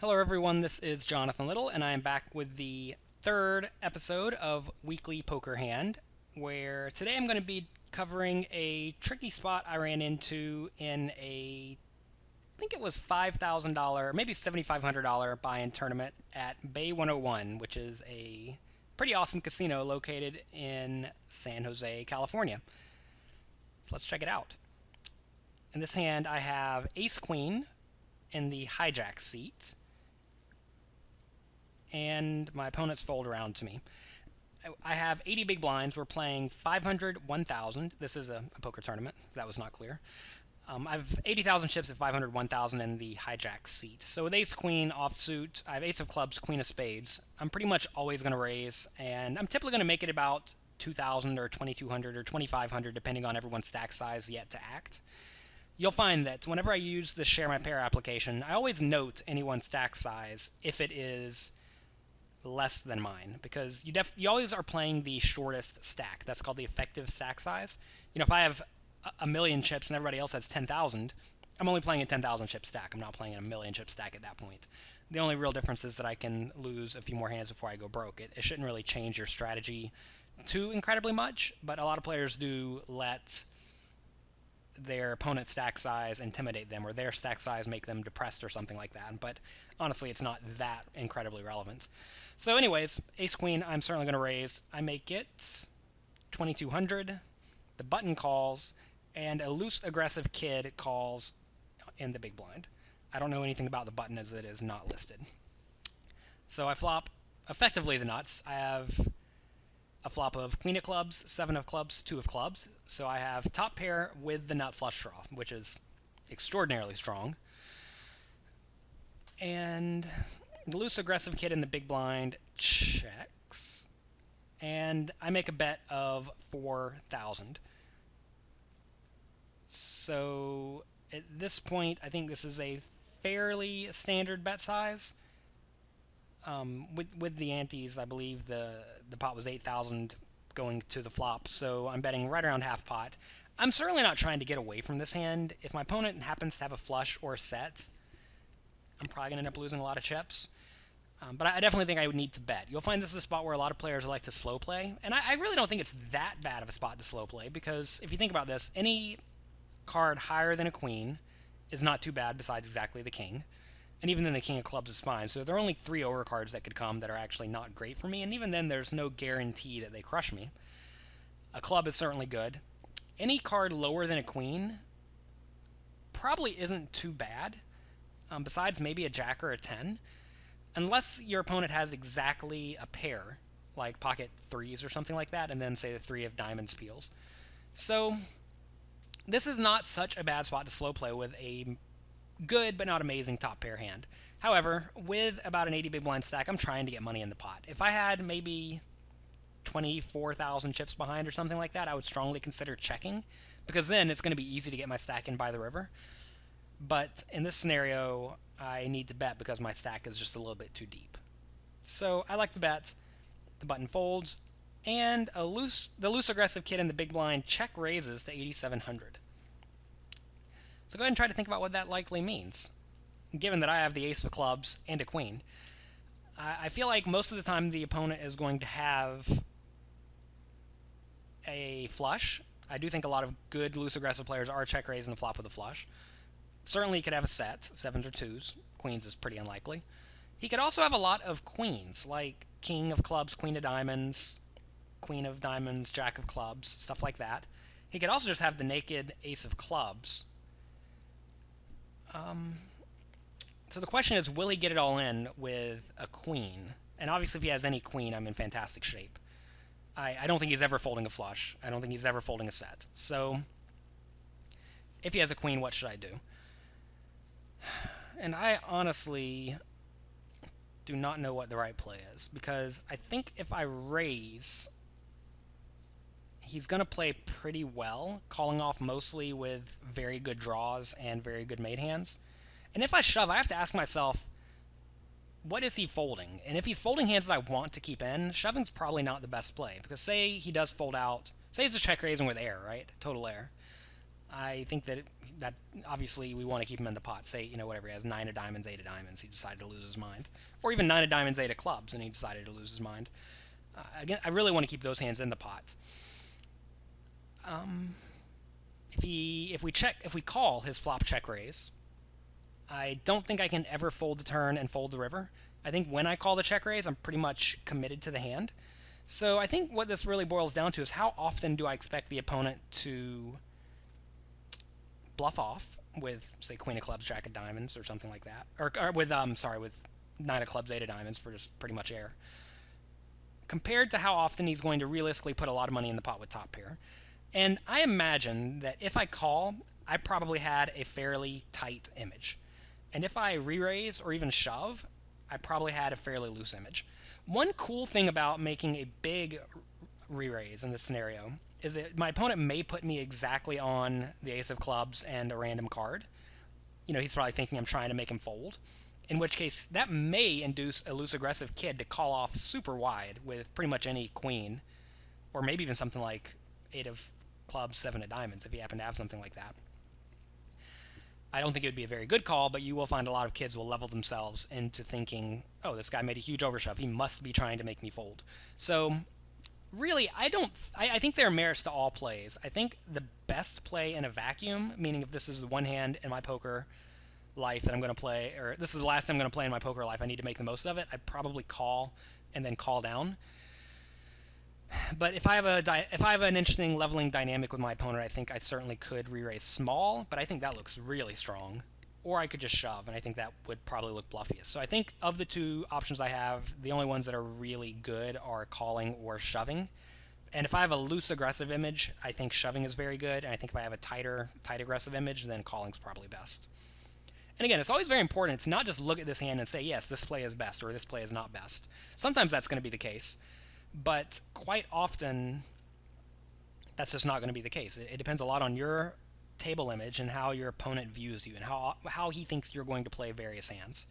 Hello, everyone. This is Jonathan Little, and I am back with the third episode of Weekly Poker Hand, where today I'm going to be covering a tricky spot I ran into in I think it was $5,000, maybe $7,500 buy-in tournament at Bay 101, which is a pretty awesome casino located in San Jose, California. So let's check it out. In this hand, I have Ace Queen in the hijack seat, and my opponents fold around to me. I have 80 big blinds. We're playing 500, 1,000. This is a poker tournament. That was not clear. I have 80,000 chips at 500, 1,000 in the hijack seat. So with ace queen offsuit, I have ace of clubs, queen of spades. I'm pretty much always going to raise, and I'm typically going to make it about 2,000 or 2,200 or 2,500, depending on everyone's stack size yet to act. You'll find that whenever I use the Share My Pair application, I always note anyone's stack size if it is less than mine, because you always are playing the shortest stack. That's called the effective stack size. If I have a million chips and everybody else has 10,000, I'm only playing a 10,000 chip stack. I'm not playing a million chip stack at that point. The only real difference is that I can lose a few more hands before I go broke. It shouldn't really change your strategy too incredibly much, but a lot of players do let their opponent's stack size intimidate them, or their stack size make them depressed or something like that. But honestly, it's not that incredibly relevant. So anyways, ace queen, I'm certainly going to raise. I make it 2,200. The button calls, and a loose aggressive kid calls in the big blind. I don't know anything about the button as it is not listed. So I flop effectively the nuts. I have a flop of queen of clubs, seven of clubs, two of clubs. So I have top pair with the nut flush draw, which is extraordinarily strong. And the loose aggressive kid in the big blind checks, and I make a bet of 4,000. So at this point, I think this is a fairly standard bet size. With the antes, I believe the pot was 8,000 going to the flop, so I'm betting right around half pot. I'm certainly not trying to get away from this hand. If my opponent happens to have a flush or a set, I'm probably going to end up losing a lot of chips. But I definitely think I would need to bet. You'll find this is a spot where a lot of players like to slow play, and I really don't think it's that bad of a spot to slow play, because if you think about this, any card higher than a queen is not too bad besides exactly the king. And even then the king of clubs is fine. So there are only 3 overcards that could come that are actually not great for me, and even then there's no guarantee that they crush me. A club is certainly good. Any card lower than a queen probably isn't too bad, besides maybe a jack or a 10. Unless your opponent has exactly a pair, like pocket threes or something like that, and then say the 3 of diamonds peels. So this is not such a bad spot to slow play with a good but not amazing top pair hand. However, with about an 80 big blind stack, I'm trying to get money in the pot. If I had maybe 24,000 chips behind or something like that, I would strongly consider checking, because then it's going to be easy to get my stack in by the river. But in this scenario, I need to bet because my stack is just a little bit too deep. So I like to bet. The button folds, and the loose aggressive kid in the big blind check raises to 8,700. So go ahead and try to think about what that likely means, given that I have the ace of clubs and a queen. I feel like most of the time the opponent is going to have a flush. I do think a lot of good loose aggressive players are check raising the flop with a flush. Certainly he could have a set, sevens or twos. Queens is pretty unlikely. He could also have a lot of queens, like king of clubs, queen of diamonds, queen of diamonds, jack of clubs, stuff like that. He could also just have the naked ace of clubs. So the question is, will he get it all in with a queen? And obviously if he has any queen, I'm in fantastic shape. I don't think he's ever folding a flush. I don't think he's ever folding a set. So if he has a queen, what should I do? And I honestly do not know what the right play is, because I think if I raise, he's going to play pretty well, calling off mostly with very good draws and very good mate hands. And if I shove, I have to ask myself, what is he folding? And if he's folding hands that I want to keep in, shoving's probably not the best play, because say he does fold out, say it's a check raising with air, right? Total air. I think that obviously we want to keep him in the pot. Say, whatever, he has nine of diamonds, eight of diamonds, he decided to lose his mind. Or even nine of diamonds, eight of clubs, and he decided to lose his mind. Again, I really want to keep those hands in the pot. If we call his flop check raise, I don't think I can ever fold the turn and fold the river. I think when I call the check raise, I'm pretty much committed to the hand. So I think what this really boils down to is how often do I expect the opponent to bluff off with, say, queen of clubs, jack of diamonds, or something like that, or with with nine of clubs, eight of diamonds for just pretty much air, compared to how often he's going to realistically put a lot of money in the pot with top pair. And I imagine that if I call, I probably had a fairly tight image. And if I re-raise or even shove, I probably had a fairly loose image. One cool thing about making a big re-raise in this scenario is that my opponent may put me exactly on the ace of clubs and a random card. He's probably thinking I'm trying to make him fold, in which case that may induce a loose aggressive kid to call off super wide with pretty much any queen, or maybe even something like eight of clubs, seven of diamonds, if you happen to have something like that. I don't think it would be a very good call, but you will find a lot of kids will level themselves into thinking, oh, this guy made a huge overshove. He must be trying to make me fold. So really, I think there are merits to all plays. I think the best play in a vacuum, meaning if this is the one hand in my poker life that I'm going to play, or this is the last time I'm going to play in my poker life, I need to make the most of it, I'd probably call and then call down. But if I have an interesting leveling dynamic with my opponent, I think I certainly could re-raise small, but I think that looks really strong. Or I could just shove, and I think that would probably look bluffiest. So I think of the two options I have, the only ones that are really good are calling or shoving. And if I have a loose aggressive image, I think shoving is very good, and I think if I have a tight aggressive image, then calling's probably best. And again, it's always very important to not just look at this hand and say, yes, this play is best, or this play is not best. Sometimes that's going to be the case. But quite often, that's just not going to be the case. It depends a lot on your table image and how your opponent views you and how he thinks you're going to play various hands.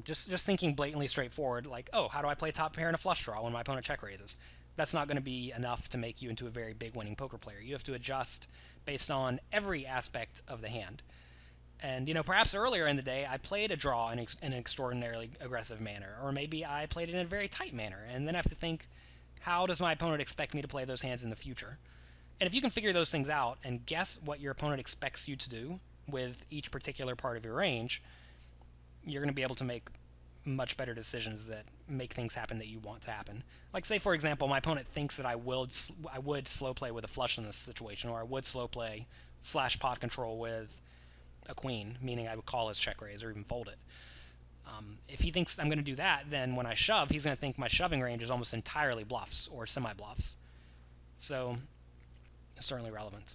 Just thinking blatantly straightforward, like, oh, how do I play top pair in a flush draw when my opponent check raises? That's not going to be enough to make you into a very big winning poker player. You have to adjust based on every aspect of the hand. And, perhaps earlier in the day, I played a draw in an extraordinarily aggressive manner, or maybe I played it in a very tight manner, and then I have to think, how does my opponent expect me to play those hands in the future? And if you can figure those things out and guess what your opponent expects you to do with each particular part of your range, you're going to be able to make much better decisions that make things happen that you want to happen. Like, say, for example, my opponent thinks that I would slow play with a flush in this situation, or I would slow play / pot control with a queen, meaning I would call his check raise or even fold it. If he thinks I'm going to do that, then when I shove, he's going to think my shoving range is almost entirely bluffs or semi-bluffs. So, certainly relevant.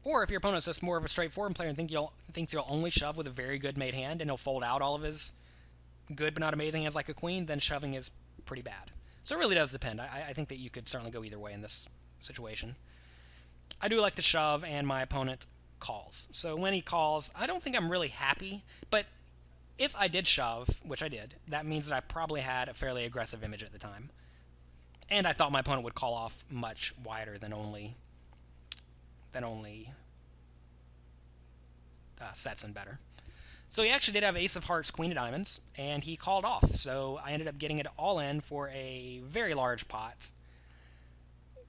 Or if your opponent's just more of a straightforward player and thinks you'll only shove with a very good made hand and he'll fold out all of his good but not amazing hands like a queen, then shoving is pretty bad. So it really does depend. I think that you could certainly go either way in this situation. I do like to shove, and my opponent calls. So when he calls, I don't think I'm really happy, but if I did shove, which I did, that means that I probably had a fairly aggressive image at the time. And I thought my opponent would call off much wider than only sets and better. So he actually did have ace of hearts, queen of diamonds, and he called off. So I ended up getting it all in for a very large pot,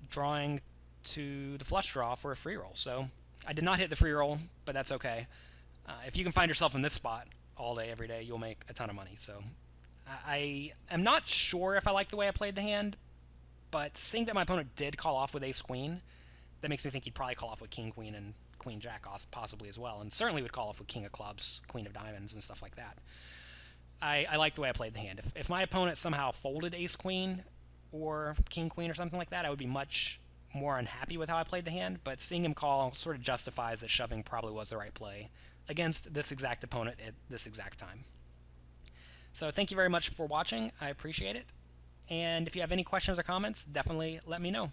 drawing to the flush draw for a free roll. So I did not hit the free roll, but that's okay. If you can find yourself in this spot all day, every day, you'll make a ton of money. So I am not sure if I like the way I played the hand, but seeing that my opponent did call off with ace-queen, that makes me think he'd probably call off with king-queen and queen-jack possibly as well, and certainly would call off with king of clubs, queen of diamonds, and stuff like that. I like the way I played the hand. If my opponent somehow folded ace-queen or king-queen or something like that, I would be much more unhappy with how I played the hand, but seeing him call sort of justifies that shoving probably was the right play against this exact opponent at this exact time. So thank you very much for watching. I appreciate it. And if you have any questions or comments, definitely let me know.